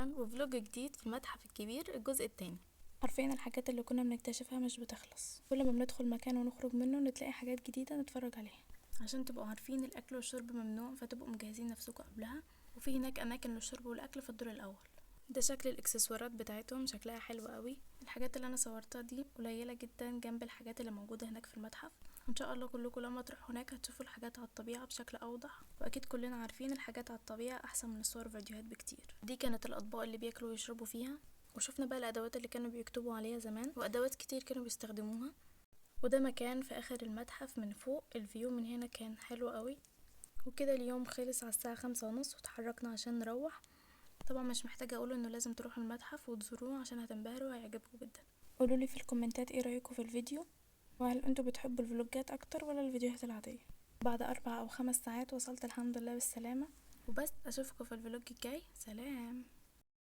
شكرا، وفلوج جديد في المتحف الكبير الجزء الثاني. عارفين الحاجات اللي كنا بنكتشفها مش بتخلص، كل ما بندخل مكان ونخرج منه نتلاقي حاجات جديدة نتفرج عليها. عشان تبقوا عارفين الاكل والشرب ممنوع، فتبقوا مجهزين نفسكم قبلها. وفي هناك اماكن للشرب والاكل في الدور الاول. ده شكل الاكسسوارات بتاعتهم، شكلها حلو قوي. الحاجات اللي انا صورتها دي قليله جدا جنب الحاجات اللي موجوده هناك في المتحف. ان شاء الله كلكم لما تروحوا هناك هتشوفوا الحاجات على الطبيعه بشكل اوضح، واكيد كلنا عارفين الحاجات على الطبيعه احسن من الصور والفيديوهات بكتير. دي كانت الاطباق اللي بياكلوا ويشربوا فيها، وشفنا بقى الادوات اللي كانوا بيكتبوا عليها زمان، وادوات كتير كانوا بيستخدموها. وده مكان في اخر المتحف من فوق، الفيو من هنا كان حلو قوي. وكده اليوم خلص على الساعة 5:30 وتحركنا عشان نروح. طبعا مش محتاجة اقول انه لازم تروحوا المتحف وتزوروه عشان هتنبهروا وهيعجبكم جدا. قولولي في الكومنتات ايه رأيكم في الفيديو، وهل انتوا بتحبوا الفلوجات اكتر ولا الفيديوهات العادية. بعد 4 أو 5 ساعات وصلت الحمد لله بالسلامة. وبس، اشوفكم في الفلوج الجاي. سلام.